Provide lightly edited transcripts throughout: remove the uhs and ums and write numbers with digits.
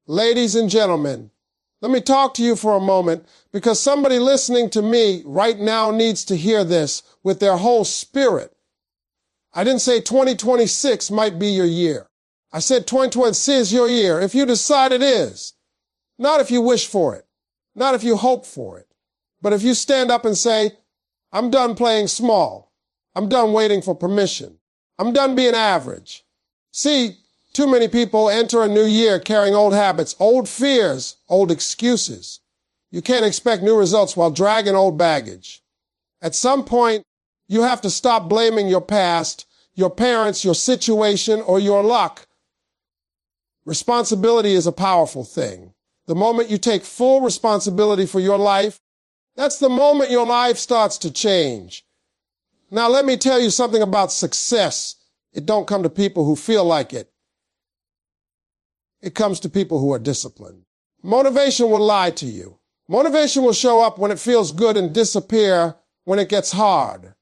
Ladies and gentlemen, let me talk to you for a moment because somebody listening to me right now needs to hear this with their whole spirit. I didn't say 2026 might be your year. I said 2026 is your year if you decide it is. Not if you wish for it, not if you hope for it, but if you stand up and say, I'm done playing small. I'm done waiting for permission. I'm done being average. See, too many people enter a new year carrying old habits, old fears, old excuses. You can't expect new results while dragging old baggage. At some point, you have to stop blaming your past, your parents, your situation, or your luck. Responsibility is a powerful thing. The moment you take full responsibility for your life, that's the moment your life starts to change. Now, let me tell you something about success. It don't come to people who feel like it. It comes to people who are disciplined. Motivation will lie to you. Motivation will show up when it feels good and disappear when it gets hard.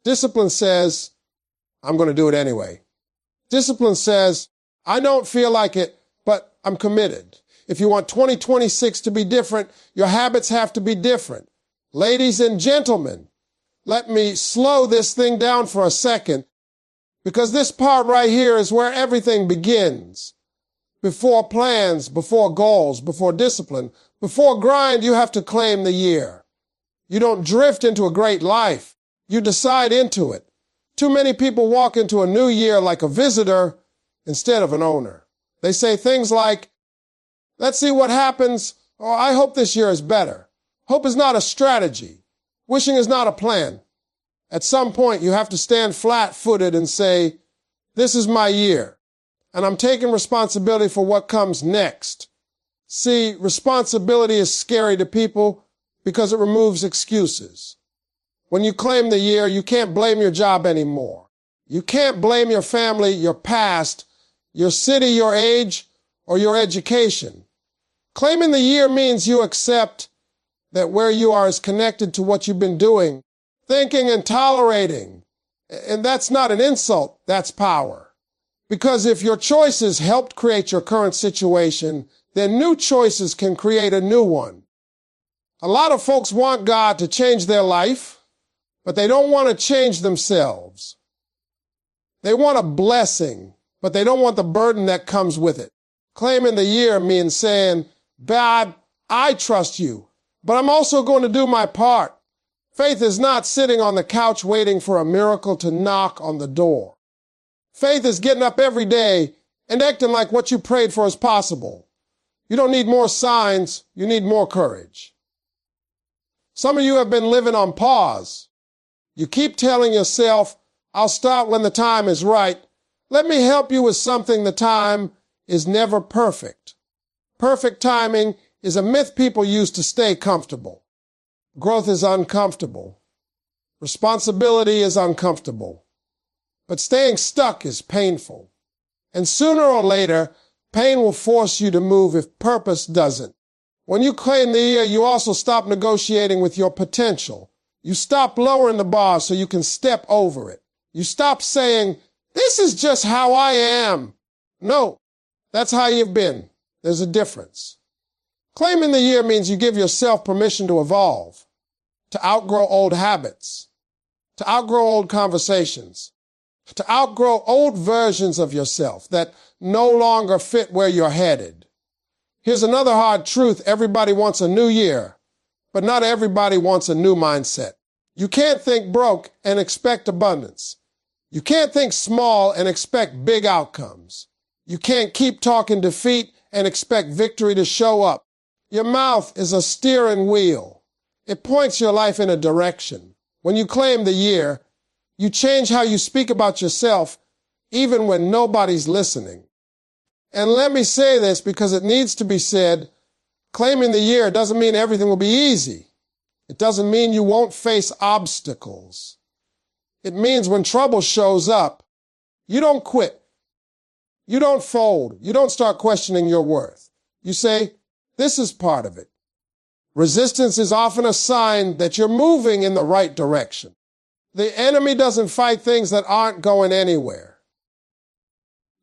Discipline says, I'm going to do it anyway. Discipline says, I don't feel like it, but I'm committed. If you want 2026 to be different, your habits have to be different. Ladies and gentlemen, let me slow this thing down for a second because this part right here is where everything begins. Before plans, before goals, before discipline, before grind, you have to claim the year. You don't drift into a great life. You decide into it. Too many people walk into a new year like a visitor instead of an owner. They say things like, let's see what happens, or I hope this year is better. Hope is not a strategy. Wishing is not a plan. At some point, you have to stand flat-footed and say, this is my year, and I'm taking responsibility for what comes next. See, responsibility is scary to people because it removes excuses. When you claim the year, you can't blame your job anymore. You can't blame your family, your past, your city, your age, or your education. Claiming the year means you accept that where you are is connected to what you've been doing, thinking and tolerating. And that's not an insult, that's power. Because if your choices helped create your current situation, then new choices can create a new one. A lot of folks want God to change their life, but they don't want to change themselves. They want a blessing, but they don't want the burden that comes with it. Claiming the year means saying, God, I trust you, but I'm also going to do my part. Faith is not sitting on the couch waiting for a miracle to knock on the door. Faith is getting up every day and acting like what you prayed for is possible. You don't need more signs, you need more courage. Some of you have been living on pause. You keep telling yourself, I'll start when the time is right. Let me help you with something. The time is never perfect. Perfect timing is a myth people use to stay comfortable. Growth is uncomfortable. Responsibility is uncomfortable. But staying stuck is painful. And sooner or later, pain will force you to move if purpose doesn't. When you claim the year, you also stop negotiating with your potential. You stop lowering the bar so you can step over it. You stop saying, this is just how I am. No, that's how you've been. There's a difference. Claiming the year means you give yourself permission to evolve, to outgrow old habits, to outgrow old conversations, to outgrow old versions of yourself that no longer fit where you're headed. Here's another hard truth. Everybody wants a new year, but not everybody wants a new mindset. You can't think broke and expect abundance. You can't think small and expect big outcomes. You can't keep talking defeat and expect victory to show up. Your mouth is a steering wheel. It points your life in a direction. When you claim the year, you change how you speak about yourself, even when nobody's listening. And let me say this because it needs to be said, claiming the year doesn't mean everything will be easy. It doesn't mean you won't face obstacles. It means when trouble shows up, you don't quit. You don't fold. You don't start questioning your worth. You say, this is part of it. Resistance is often a sign that you're moving in the right direction. The enemy doesn't fight things that aren't going anywhere.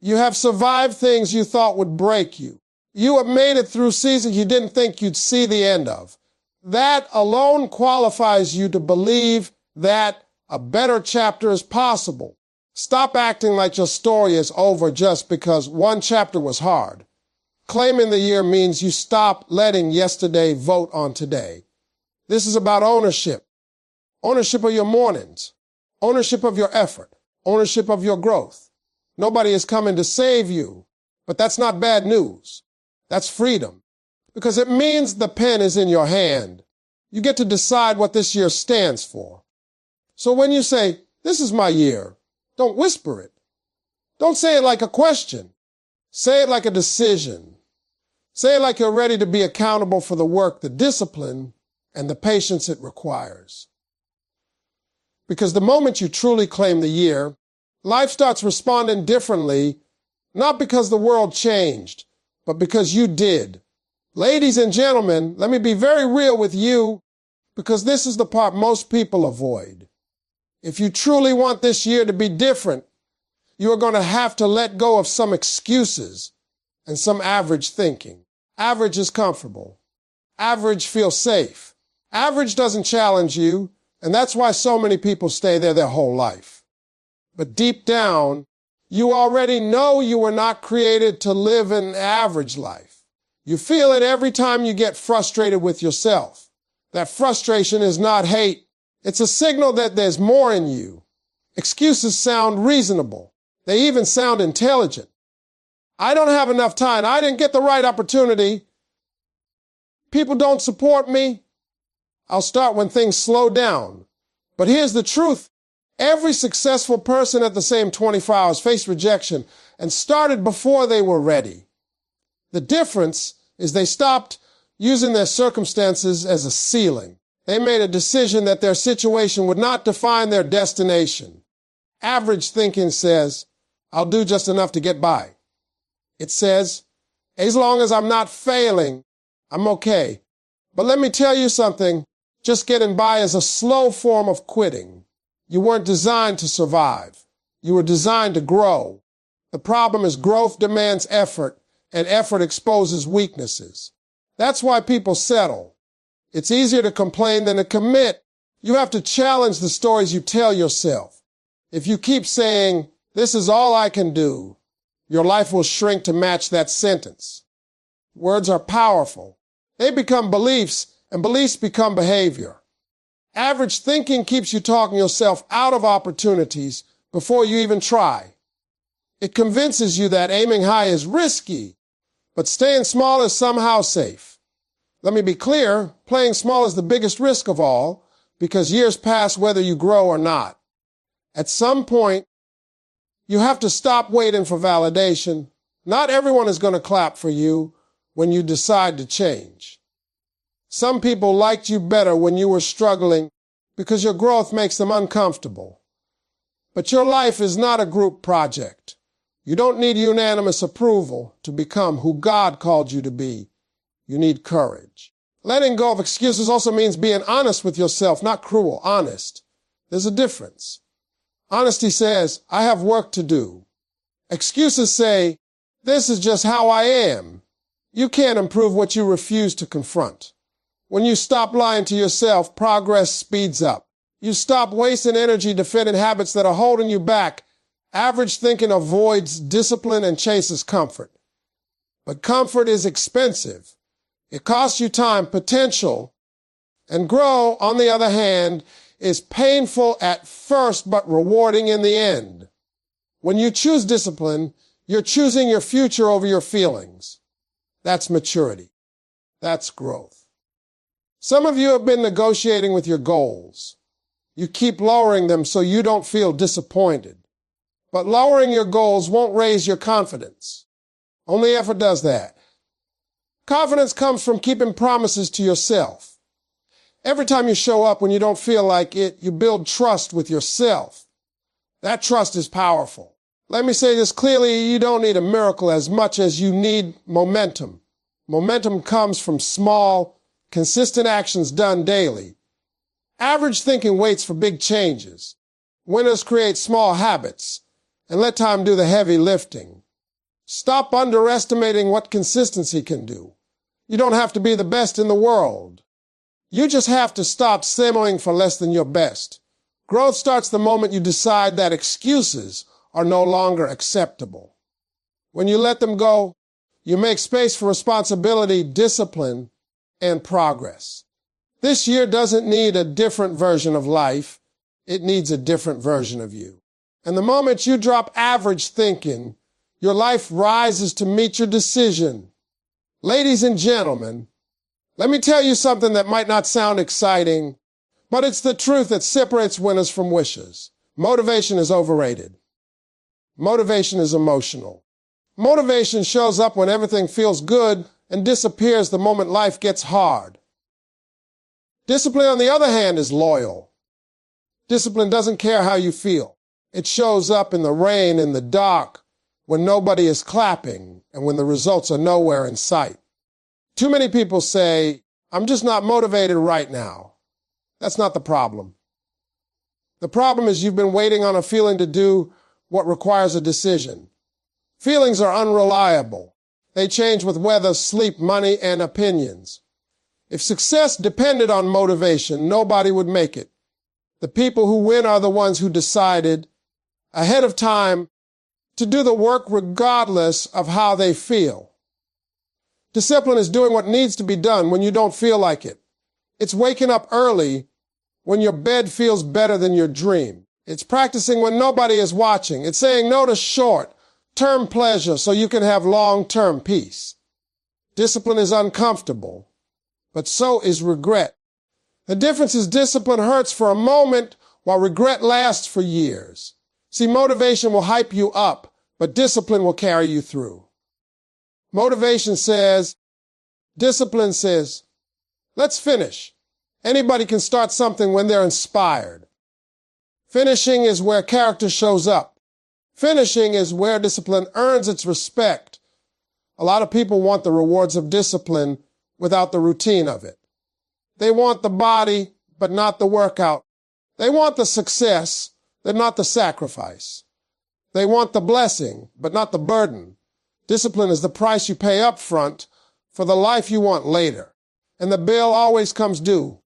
You have survived things you thought would break you. You have made it through seasons you didn't think you'd see the end of. That alone qualifies you to believe that a better chapter is possible. Stop acting like your story is over just because one chapter was hard. Claiming the year means you stop letting yesterday vote on today. This is about ownership. Ownership of your mornings. Ownership of your effort. Ownership of your growth. Nobody is coming to save you, but that's not bad news. That's freedom, because it means the pen is in your hand. You get to decide what this year stands for. So when you say, "This is my year," don't whisper it. Don't say it like a question. Say it like a decision. Say it like you're ready to be accountable for the work, the discipline, and the patience it requires. Because the moment you truly claim the year, life starts responding differently, not because the world changed, but because you did. Ladies and gentlemen, let me be very real with you, because this is the part most people avoid. If you truly want this year to be different, you are going to have to let go of some excuses and some average thinking. Average is comfortable. Average feels safe. Average doesn't challenge you, and that's why so many people stay there their whole life. But deep down, you already know you were not created to live an average life. You feel it every time you get frustrated with yourself. That frustration is not hate. It's a signal that there's more in you. Excuses sound reasonable. They even sound intelligent. I don't have enough time. I didn't get the right opportunity. People don't support me. I'll start when things slow down. But here's the truth. Every successful person at the same 24 hours faced rejection and started before they were ready. The difference is they stopped using their circumstances as a ceiling. They made a decision that their situation would not define their destination. Average thinking says, "I'll do just enough to get by." It says, "As long as I'm not failing, I'm okay." But let me tell you something. Just getting by is a slow form of quitting. You weren't designed to survive. You were designed to grow. The problem is growth demands effort, and effort exposes weaknesses. That's why people settle. It's easier to complain than to commit. You have to challenge the stories you tell yourself. If you keep saying, "This is all I can do," your life will shrink to match that sentence. Words are powerful. They become beliefs, and beliefs become behavior. Average thinking keeps you talking yourself out of opportunities before you even try. It convinces you that aiming high is risky, but staying small is somehow safe. Let me be clear, playing small is the biggest risk of all, because years pass whether you grow or not. At some point, you have to stop waiting for validation. Not everyone is going to clap for you when you decide to change. Some people liked you better when you were struggling because your growth makes them uncomfortable. But your life is not a group project. You don't need unanimous approval to become who God called you to be. You need courage. Letting go of excuses also means being honest with yourself, not cruel, honest. There's a difference. Honesty says, "I have work to do." Excuses say, "This is just how I am." You can't improve what you refuse to confront. When you stop lying to yourself, progress speeds up. You stop wasting energy defending habits that are holding you back. Average thinking avoids discipline and chases comfort. But comfort is expensive. It costs you time, potential. And grow, on the other hand, is painful at first but rewarding in the end. When you choose discipline, you're choosing your future over your feelings. That's maturity. That's growth. Some of you have been negotiating with your goals. You keep lowering them so you don't feel disappointed. But lowering your goals won't raise your confidence. Only effort does that. Confidence comes from keeping promises to yourself. Every time you show up when you don't feel like it, you build trust with yourself. That trust is powerful. Let me say this clearly, you don't need a miracle as much as you need momentum. Momentum comes from small, consistent actions done daily. Average thinking waits for big changes. Winners create small habits and let time do the heavy lifting. Stop underestimating what consistency can do. You don't have to be the best in the world. You just have to stop settling for less than your best. Growth starts the moment you decide that excuses are no longer acceptable. When you let them go, you make space for responsibility, discipline, and progress. This year doesn't need a different version of life. It needs a different version of you. And the moment you drop average thinking, your life rises to meet your decision. Ladies and gentlemen, let me tell you something that might not sound exciting, but it's the truth that separates winners from wishers. Motivation is overrated. Motivation is emotional. Motivation shows up when everything feels good and disappears the moment life gets hard. Discipline, on the other hand, is loyal. Discipline doesn't care how you feel. It shows up in the rain, in the dark, when nobody is clapping, and when the results are nowhere in sight. Too many people say, "I'm just not motivated right now." That's not the problem. The problem is you've been waiting on a feeling to do what requires a decision. Feelings are unreliable. They change with weather, sleep, money, and opinions. If success depended on motivation, nobody would make it. The people who win are the ones who decided ahead of time to do the work regardless of how they feel. Discipline is doing what needs to be done when you don't feel like it. It's waking up early when your bed feels better than your dream. It's practicing when nobody is watching. It's saying no to short-term pleasure so you can have long-term peace. Discipline is uncomfortable, but so is regret. The difference is discipline hurts for a moment while regret lasts for years. See, motivation will hype you up, but discipline will carry you through. Motivation says, discipline says, let's finish. Anybody can start something when they're inspired. Finishing is where character shows up. Finishing is where discipline earns its respect. A lot of people want the rewards of discipline without the routine of it. They want the body, but not the workout. They want the success, but not the sacrifice. They want the blessing, but not the burden. Discipline is the price you pay up front for the life you want later. And the bill always comes due.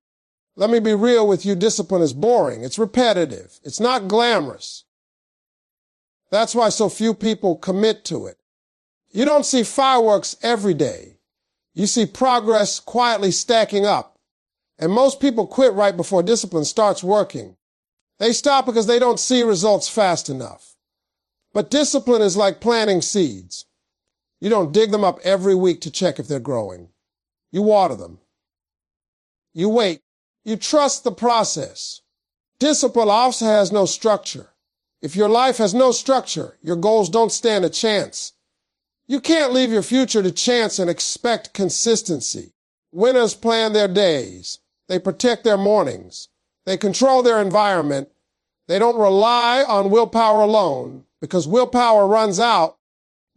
Let me be real with you, discipline is boring. It's repetitive. It's not glamorous. That's why so few people commit to it. You don't see fireworks every day. You see progress quietly stacking up. And most people quit right before discipline starts working. They stop because they don't see results fast enough. But discipline is like planting seeds. You don't dig them up every week to check if they're growing. You water them. You wait. You trust the process. Discipline also has no structure. If your life has no structure, your goals don't stand a chance. You can't leave your future to chance and expect consistency. Winners plan their days. They protect their mornings. They control their environment. They don't rely on willpower alone because willpower runs out.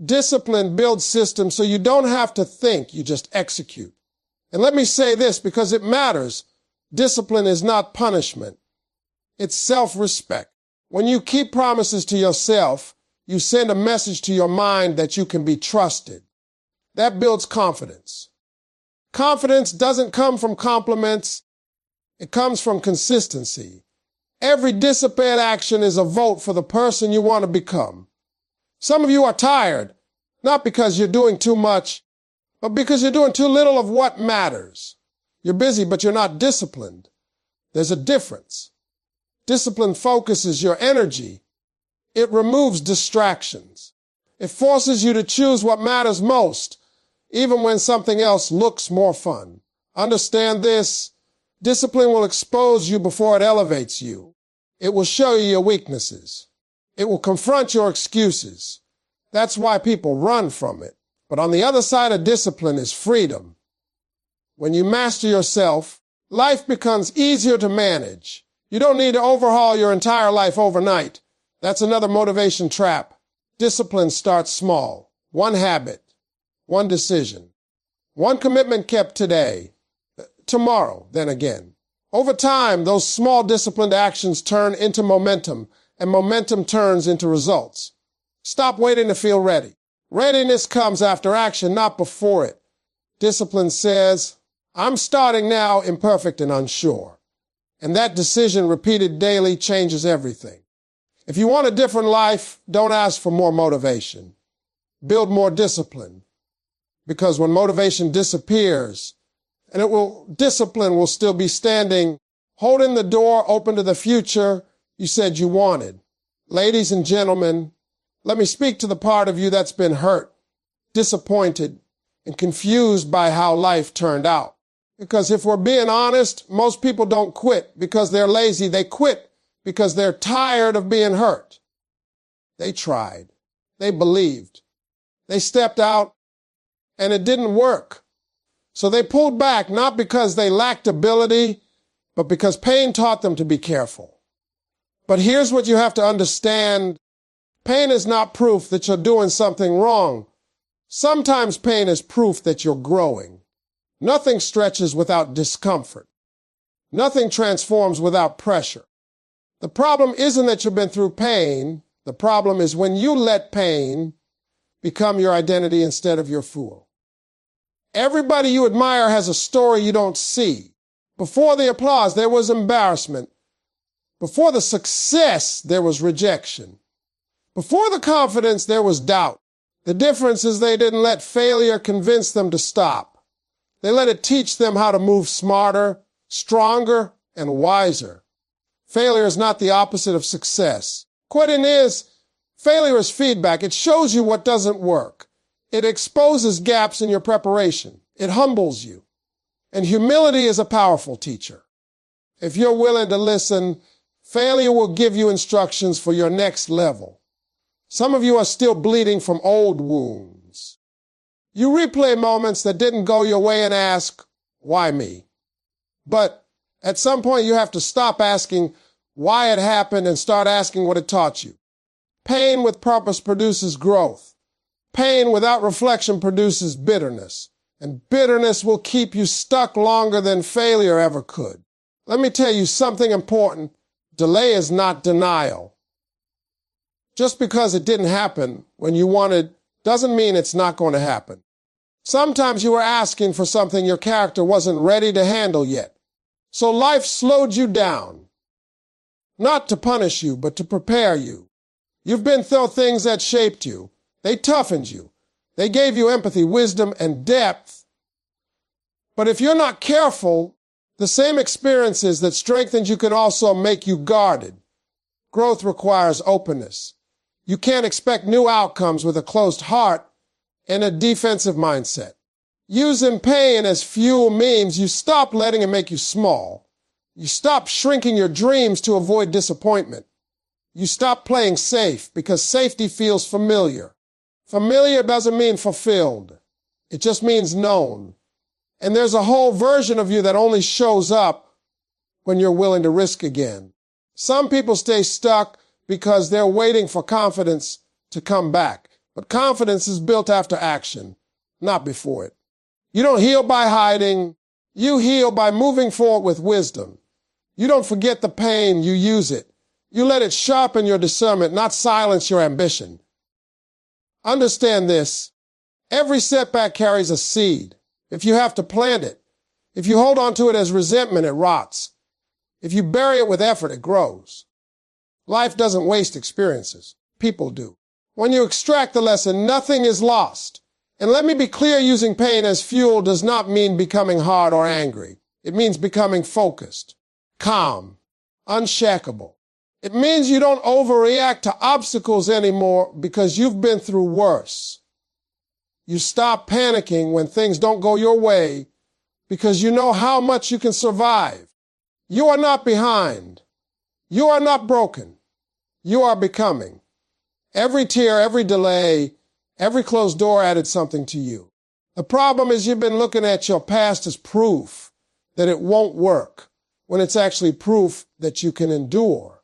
Discipline builds systems so you don't have to think, you just execute. And let me say this because it matters. Discipline is not punishment. It's self-respect. When you keep promises to yourself, you send a message to your mind that you can be trusted. That builds confidence. Confidence doesn't come from compliments. It comes from consistency. Every disciplined action is a vote for the person you want to become. Some of you are tired, not because you're doing too much, but because you're doing too little of what matters. You're busy, but you're not disciplined. There's a difference. Discipline focuses your energy. It removes distractions. It forces you to choose what matters most, even when something else looks more fun. Understand this. Discipline will expose you before it elevates you. It will show you your weaknesses. It will confront your excuses. That's why people run from it. But on the other side of discipline is freedom. When you master yourself, life becomes easier to manage. You don't need to overhaul your entire life overnight. That's another motivation trap. Discipline starts small. One habit, one decision, one commitment kept today, tomorrow, then again. Over time, those small disciplined actions turn into momentum, and momentum turns into results. Stop waiting to feel ready. Readiness comes after action, not before it. Discipline says, I'm starting now imperfect and unsure. And that decision repeated daily changes everything. If you want a different life, don't ask for more motivation. Build more discipline. Because when motivation disappears, and discipline will still be standing, holding the door open to the future you said you wanted. Ladies and gentlemen, let me speak to the part of you that's been hurt, disappointed, and confused by how life turned out. Because if we're being honest, most people don't quit because they're lazy. They quit because they're tired of being hurt. They tried. They believed. They stepped out, and it didn't work. So they pulled back, not because they lacked ability, but because pain taught them to be careful. But here's what you have to understand. Pain is not proof that you're doing something wrong. Sometimes pain is proof that you're growing. Nothing stretches without discomfort. Nothing transforms without pressure. The problem isn't that you've been through pain. The problem is when you let pain become your identity instead of your fool. Everybody you admire has a story you don't see. Before the applause, there was embarrassment. Before the success, there was rejection. Before the confidence, there was doubt. The difference is they didn't let failure convince them to stop. They let it teach them how to move smarter, stronger, and wiser. Failure is not the opposite of success. Quitting is. Failure is feedback. It shows you what doesn't work. It exposes gaps in your preparation. It humbles you. And humility is a powerful teacher. If you're willing to listen, failure will give you instructions for your next level. Some of you are still bleeding from old wounds. You replay moments that didn't go your way and ask, why me? But at some point you have to stop asking why it happened and start asking what it taught you. Pain with purpose produces growth. Pain without reflection produces bitterness. And bitterness will keep you stuck longer than failure ever could. Let me tell you something important. Delay is not denial. Just because it didn't happen when you wanted doesn't mean it's not going to happen. Sometimes you were asking for something your character wasn't ready to handle yet. So life slowed you down. Not to punish you, but to prepare you. You've been through things that shaped you. They toughened you. They gave you empathy, wisdom, and depth. But if you're not careful, the same experiences that strengthened you can also make you guarded. Growth requires openness. You can't expect new outcomes with a closed heart and a defensive mindset. Using pain as fuel means you stop letting it make you small. You stop shrinking your dreams to avoid disappointment. You stop playing safe because safety feels familiar. Familiar doesn't mean fulfilled. It just means known. And there's a whole version of you that only shows up when you're willing to risk again. Some people stay stuck because they're waiting for confidence to come back. But confidence is built after action, not before it. You don't heal by hiding. You heal by moving forward with wisdom. You don't forget the pain, you use it. You let it sharpen your discernment, not silence your ambition. Understand this. Every setback carries a seed. If you have to plant it, if you hold on to it as resentment, it rots. If you bury it with effort, it grows. Life doesn't waste experiences. People do. When you extract the lesson, nothing is lost. And let me be clear, using pain as fuel does not mean becoming hard or angry. It means becoming focused, calm, unshakable. It means you don't overreact to obstacles anymore because you've been through worse. You stop panicking when things don't go your way because you know how much you can survive. You are not behind. You are not broken. You are becoming. Every tear, every delay, every closed door added something to you. The problem is you've been looking at your past as proof that it won't work, when it's actually proof that you can endure.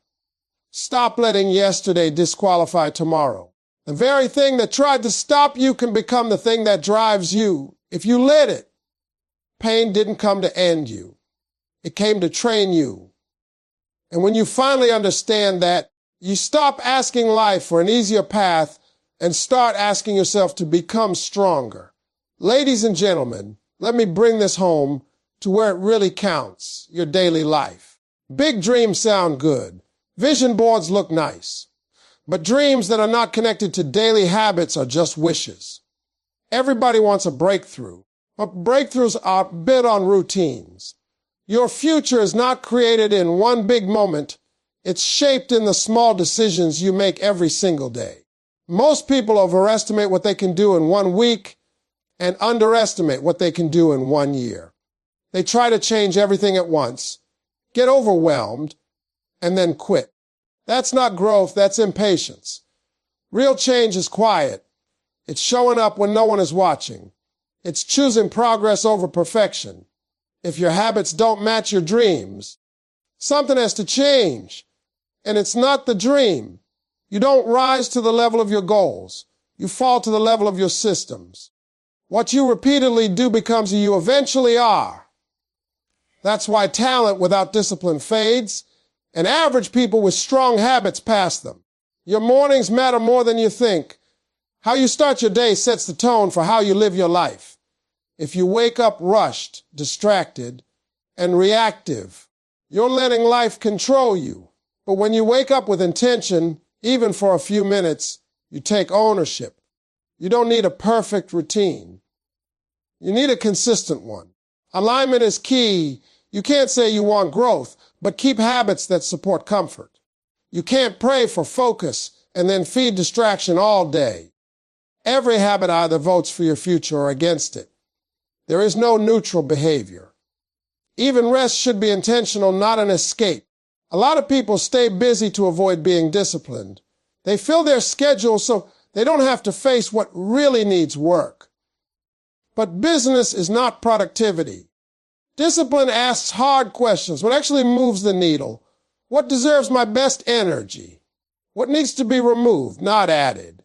Stop letting yesterday disqualify tomorrow. The very thing that tried to stop you can become the thing that drives you if you let it. Pain didn't come to end you. It came to train you. And when you finally understand that, you stop asking life for an easier path and start asking yourself to become stronger. Ladies and gentlemen, let me bring this home to where it really counts, your daily life. Big dreams sound good. Vision boards look nice. But dreams that are not connected to daily habits are just wishes. Everybody wants a breakthrough, but breakthroughs are built on routines. Your future is not created in one big moment. It's shaped in the small decisions you make every single day. Most people overestimate what they can do in 1 week and underestimate what they can do in 1 year. They try to change everything at once, get overwhelmed, and then quit. That's not growth, that's impatience. Real change is quiet. It's showing up when no one is watching. It's choosing progress over perfection. If your habits don't match your dreams, something has to change. And it's not the dream. You don't rise to the level of your goals. You fall to the level of your systems. What you repeatedly do becomes who you eventually are. That's why talent without discipline fades, and average people with strong habits pass them. Your mornings matter more than you think. How you start your day sets the tone for how you live your life. If you wake up rushed, distracted, and reactive, you're letting life control you. But when you wake up with intention, even for a few minutes, you take ownership. You don't need a perfect routine. You need a consistent one. Alignment is key. You can't say you want growth, but keep habits that support comfort. You can't pray for focus and then feed distraction all day. Every habit either votes for your future or against it. There is no neutral behavior. Even rest should be intentional, not an escape. A lot of people stay busy to avoid being disciplined. They fill their schedule so they don't have to face what really needs work. But business is not productivity. Discipline asks hard questions. What actually moves the needle? What deserves my best energy? What needs to be removed, not added?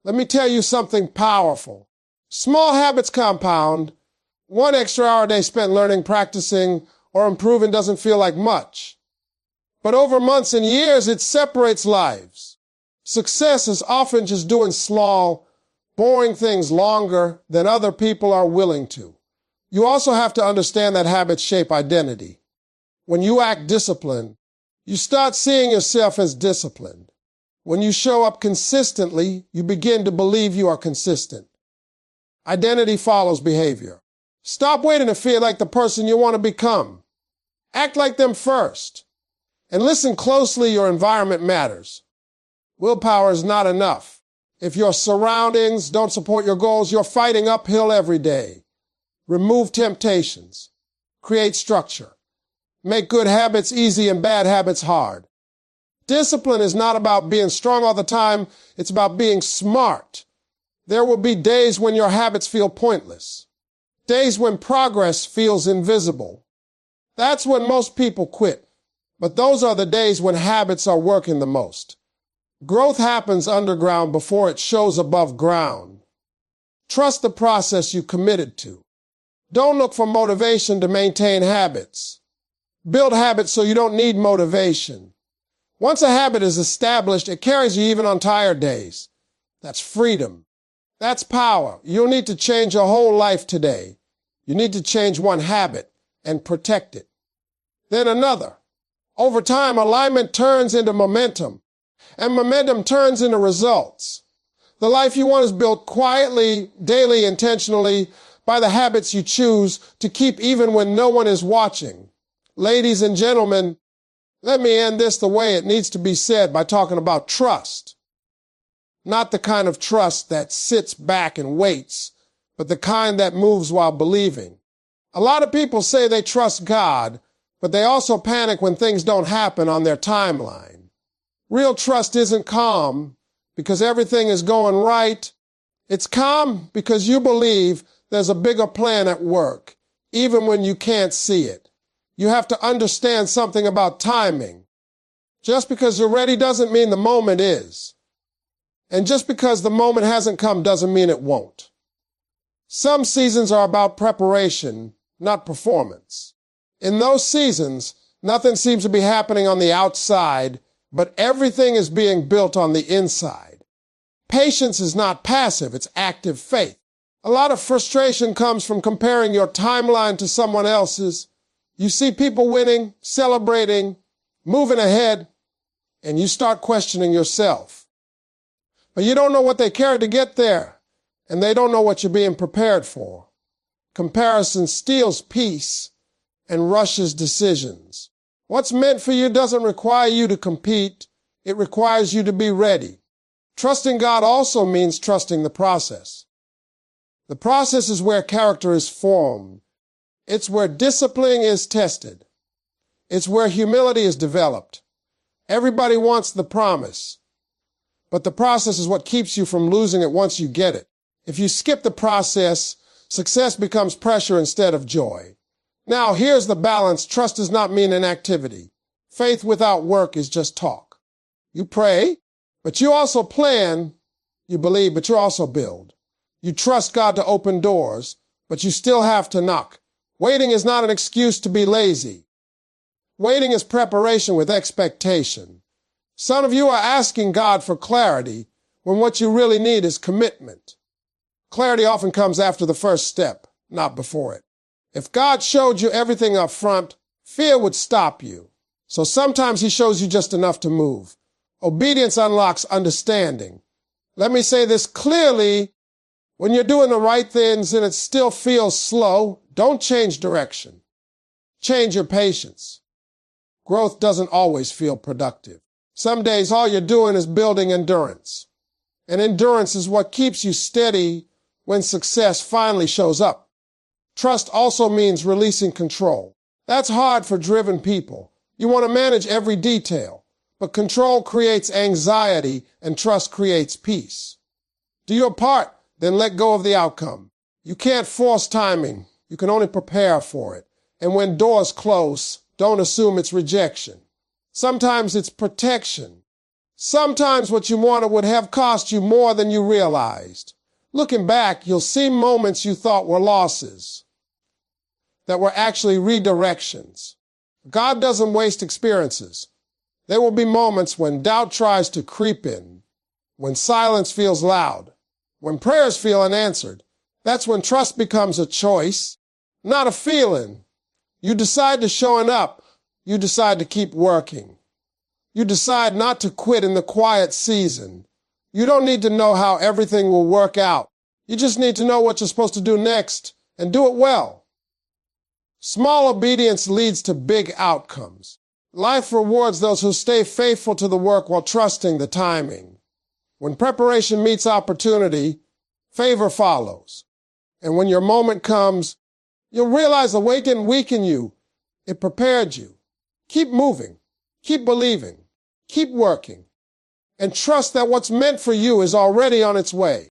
Let me tell you something powerful. Small habits compound. 1 extra hour a day spent learning, practicing, or improving doesn't feel like much. But over months and years, it separates lives. Success is often just doing small, boring things longer than other people are willing to. You also have to understand that habits shape identity. When you act disciplined, you start seeing yourself as disciplined. When you show up consistently, you begin to believe you are consistent. Identity follows behavior. Stop waiting to feel like the person you want to become. Act like them first. And listen closely, your environment matters. Willpower is not enough. If your surroundings don't support your goals, you're fighting uphill every day. Remove temptations. Create structure. Make good habits easy and bad habits hard. Discipline is not about being strong all the time. It's about being smart. There will be days when your habits feel pointless. Days when progress feels invisible. That's when most people quit. But those are the days when habits are working the most. Growth happens underground before it shows above ground. Trust the process you committed to. Don't look for motivation to maintain habits. Build habits so you don't need motivation. Once a habit is established, it carries you even on tired days. That's freedom. That's power. You'll need to change your whole life today. You need to change one habit and protect it. Then another. Over time, alignment turns into momentum, and momentum turns into results. The life you want is built quietly, daily, intentionally, by the habits you choose to keep even when no one is watching. Ladies and gentlemen, let me end this the way it needs to be said by talking about trust. Not the kind of trust that sits back and waits, but the kind that moves while believing. A lot of people say they trust God, but they also panic when things don't happen on their timeline. Real trust isn't calm because everything is going right. It's calm because you believe there's a bigger plan at work, even when you can't see it. You have to understand something about timing. Just because you're ready doesn't mean the moment is. And just because the moment hasn't come doesn't mean it won't. Some seasons are about preparation, not performance. In those seasons, nothing seems to be happening on the outside, but everything is being built on the inside. Patience is not passive, it's active faith. A lot of frustration comes from comparing your timeline to someone else's. You see people winning, celebrating, moving ahead, and you start questioning yourself. But you don't know what they carried to get there, and they don't know what you're being prepared for. Comparison steals peace and rushes decisions. What's meant for you doesn't require you to compete. It requires you to be ready. Trusting God also means trusting the process. The process is where character is formed. It's where discipline is tested. It's where humility is developed. Everybody wants the promise, but the process is what keeps you from losing it once you get it. If you skip the process, success becomes pressure instead of joy. Now, here's the balance. Trust does not mean inactivity. Faith without work is just talk. You pray, but you also plan. You believe, but you also build. You trust God to open doors, but you still have to knock. Waiting is not an excuse to be lazy. Waiting is preparation with expectation. Some of you are asking God for clarity when what you really need is commitment. Clarity often comes after the first step, not before it. If God showed you everything up front, fear would stop you. So sometimes he shows you just enough to move. Obedience unlocks understanding. Let me say this clearly. When you're doing the right things and it still feels slow, don't change direction. Change your patience. Growth doesn't always feel productive. Some days all you're doing is building endurance. And endurance is what keeps you steady when success finally shows up. Trust also means releasing control. That's hard for driven people. You want to manage every detail, but control creates anxiety and trust creates peace. Do your part, then let go of the outcome. You can't force timing. You can only prepare for it. And when doors close, don't assume it's rejection. Sometimes it's protection. Sometimes what you wanted would have cost you more than you realized. Looking back, you'll see moments you thought were losses that were actually redirections. God doesn't waste experiences. There will be moments when doubt tries to creep in, when silence feels loud, when prayers feel unanswered. That's when trust becomes a choice, not a feeling. You decide to showing up. You decide to keep working. You decide not to quit in the quiet season. You don't need to know how everything will work out. You just need to know what you're supposed to do next and do it well. Small obedience leads to big outcomes. Life rewards those who stay faithful to the work while trusting the timing. When preparation meets opportunity, favor follows. And when your moment comes, you'll realize the wait didn't weaken you. It prepared you. Keep moving. Keep believing. Keep working. And trust that what's meant for you is already on its way.